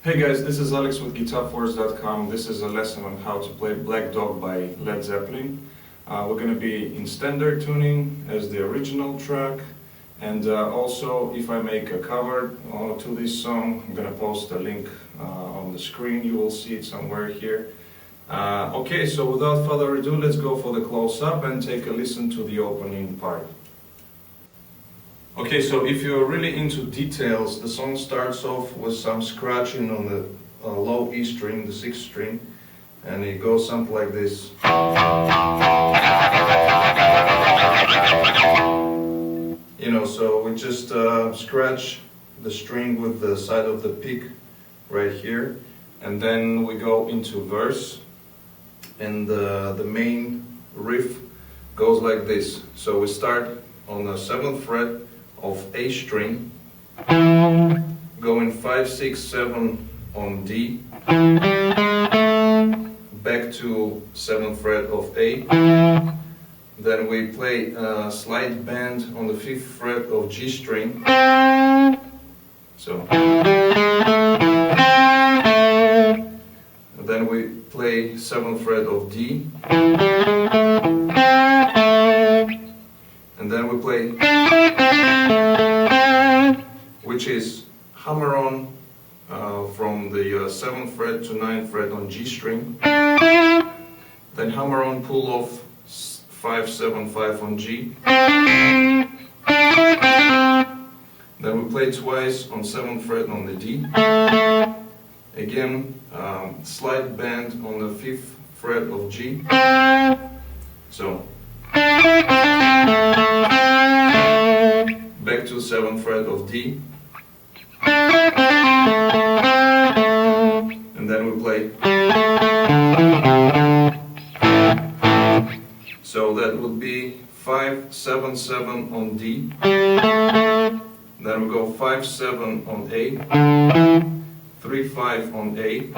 Hey guys, this is Alex with GuitarForce.com. This is a lesson on how to play Black Dog by Led Zeppelin. We're going to be in standard tuning as the original track, and also if I make a cover to this song, I'm going to post a link on the screen. You will see it somewhere here. Okay, so without further ado, let's go for the close-up and take a listen to the opening part. Okay, so if you're really into details, the song starts off with some scratching on the low E string, the 6th string, and it goes something like this. You know, so we just scratch the string with the side of the pick right here, and then we go into verse, and the main riff goes like this. So we start on the 7th fret of A string, going 5, 6, 7 on D, back to 7th fret of A, then we play a slight bend on the 5th fret of G string, so, and then we play 7th fret of D, and then we play, which is hammer on from the 7th fret to 9th fret on G string, then hammer on pull off 5, 7, 5 on G, then we play twice on 7th fret on the D, again slight bend on the 5th fret of G, so back to 7th fret of D, and then we play. So that would be 5, 7, 7 on D, then we go 5, 7 on A, 3, 5 on A,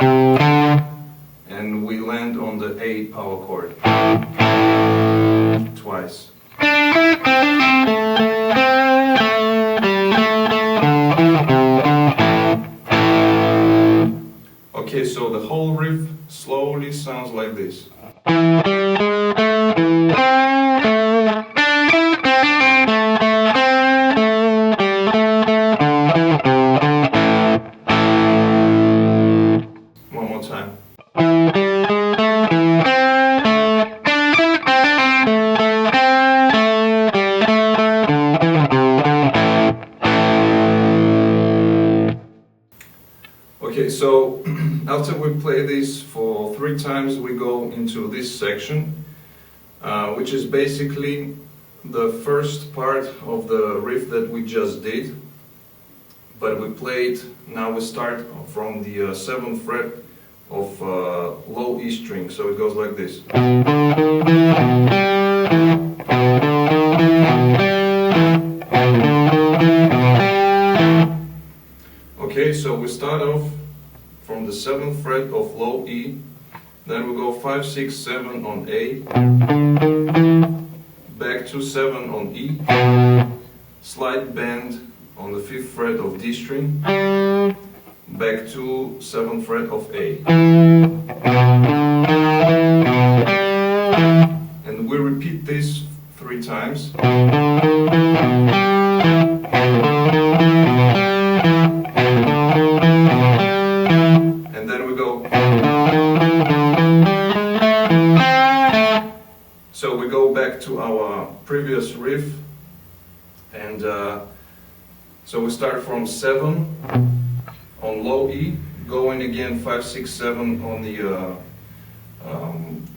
and we land on the A power chord twice. Okay, so the whole riff slowly sounds like this. One more time. Okay, so after we play this for 3 times, we go into this section, which is basically the first part of the riff that we just did, but we played, now we start from the 7th fret of low E string, so it goes like this. Okay, so we start off from the 7th fret of low E, then we go 5, 6, 7 on A, back to 7 on E, slight bend on the 5th fret of D string, back to 7th fret of A. And we repeat this 3 times. And then we go. So we go back to our previous riff, and so we start from 7 on low E, going again 5, 6, 7 on the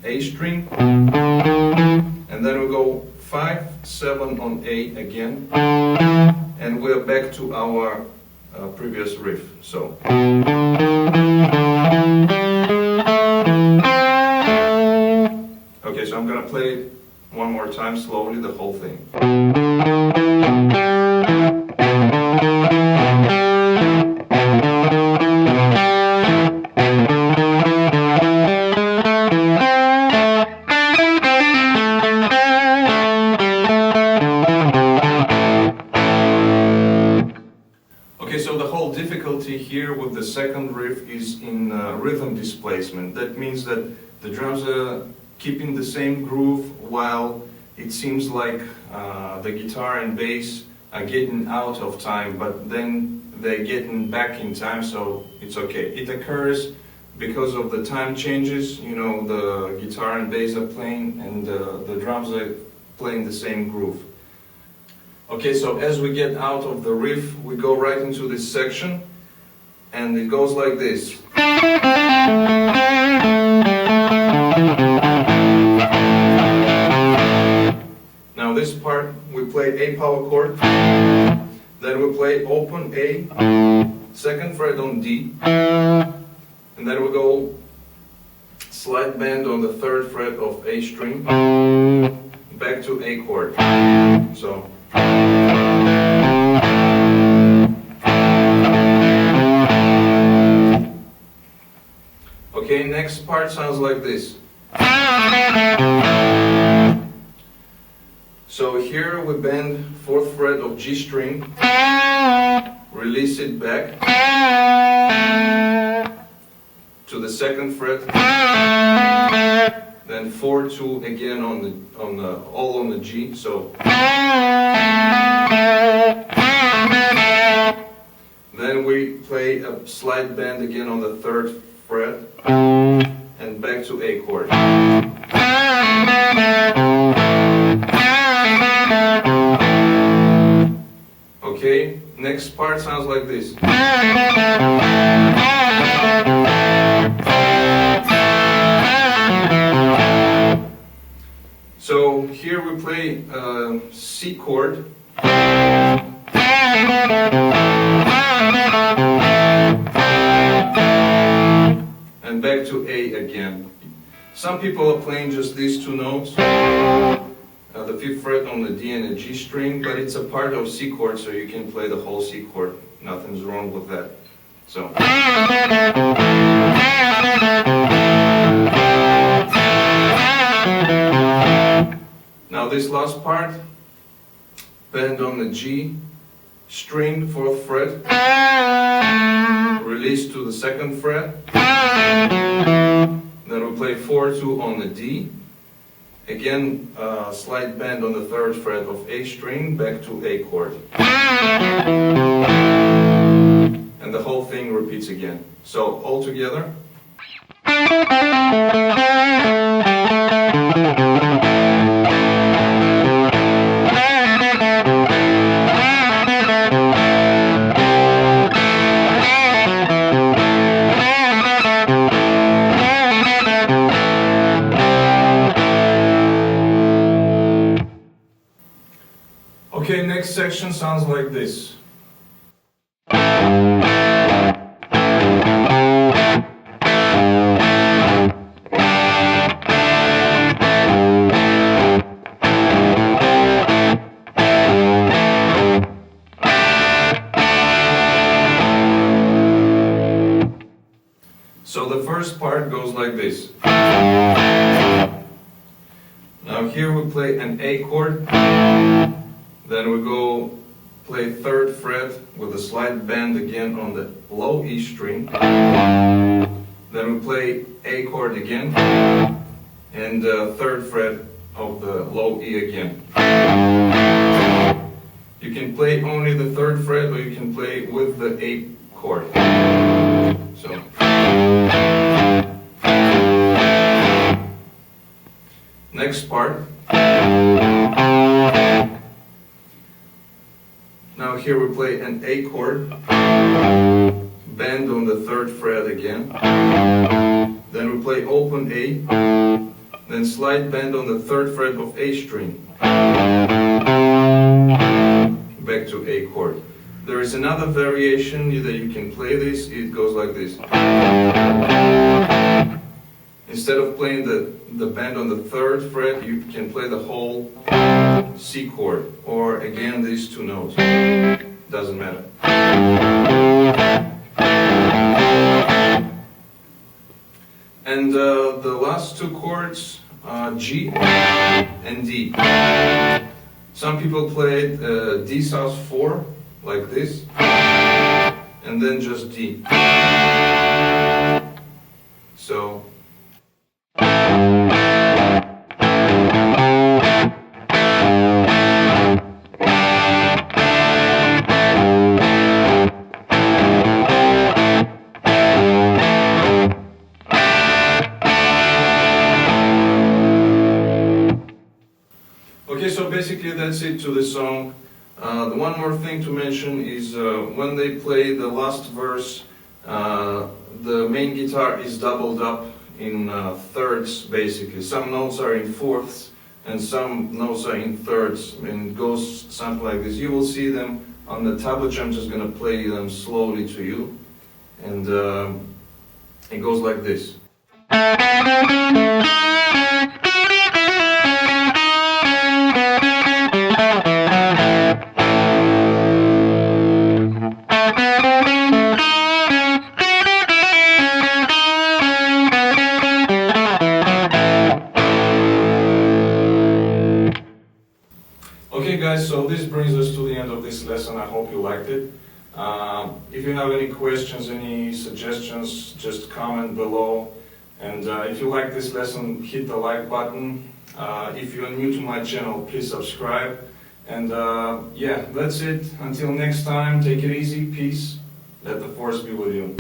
A string, and then we go 5, 7 on A again, and we're back to our previous riff. So okay, so I'm gonna play it one more time slowly, the whole thing. Okay, so the whole difficulty here with the second riff is in rhythm displacement. That means that the drums are keeping the same groove while it seems like the guitar and bass are getting out of time, but then they're getting back in time, so it's okay. It occurs because of the time changes, you know, the guitar and bass are playing and the drums are playing the same groove. Okay, so as we get out of the riff, we go right into this section, and it goes like this. Now this part, we play A power chord, then we play open A, second fret on D, and then we go slide bend on the third fret of A string, back to A chord. So. Okay, next part sounds like this. So here we bend fourth fret of G string, release it back to the second fret, then 4-2 again all on the G. So then we play a slide bend again on the third fret and back to A chord. Okay, next part sounds like this. So here we play C chord, and back to A again. Some people are playing just these two notes, the fifth fret on the D and the G string, but it's a part of C chord, so you can play the whole C chord. Nothing's wrong with that. So. Now this last part, bend on the G string, fourth fret, release to the second fret, then we play 4-2 on the D, again slight bend on the third fret of A string, back to A chord, and the whole thing repeats again. So all together. Okay, next section sounds like this. So the first part goes like this. Now here we play an A chord. Then we go play third fret with a slide bend again on the low E string. Then we play A chord again and third fret of the low E again. You can play only the third fret, or you can play with the A chord. So. Next part. Now here we play an A chord, bend on the third fret again, then we play open A, then slide bend on the third fret of A string, back to A chord. There is another variation that you can play this, it goes like this. Instead of playing the bend on the third fret, you can play the whole C chord, or again these two notes. Doesn't matter. And the last two chords, G and D. Some people play D sus 4 like this, and then just D. So okay, so basically that's it to the song. The one more thing to mention is when they play the last verse, the main guitar is doubled up in thirds basically. Some notes are in fourths and some notes are in thirds, and it goes something like this. You will see them on the tablature. I'm just going to play them slowly to you, and it goes like this. Okay guys, so this brings us to the end of this lesson. I hope you liked it. If you have any questions, any suggestions, just comment below. And if you like this lesson, hit the like button. If you're new to my channel, please subscribe. And yeah, that's it. Until next time, take it easy, peace. Let the force be with you.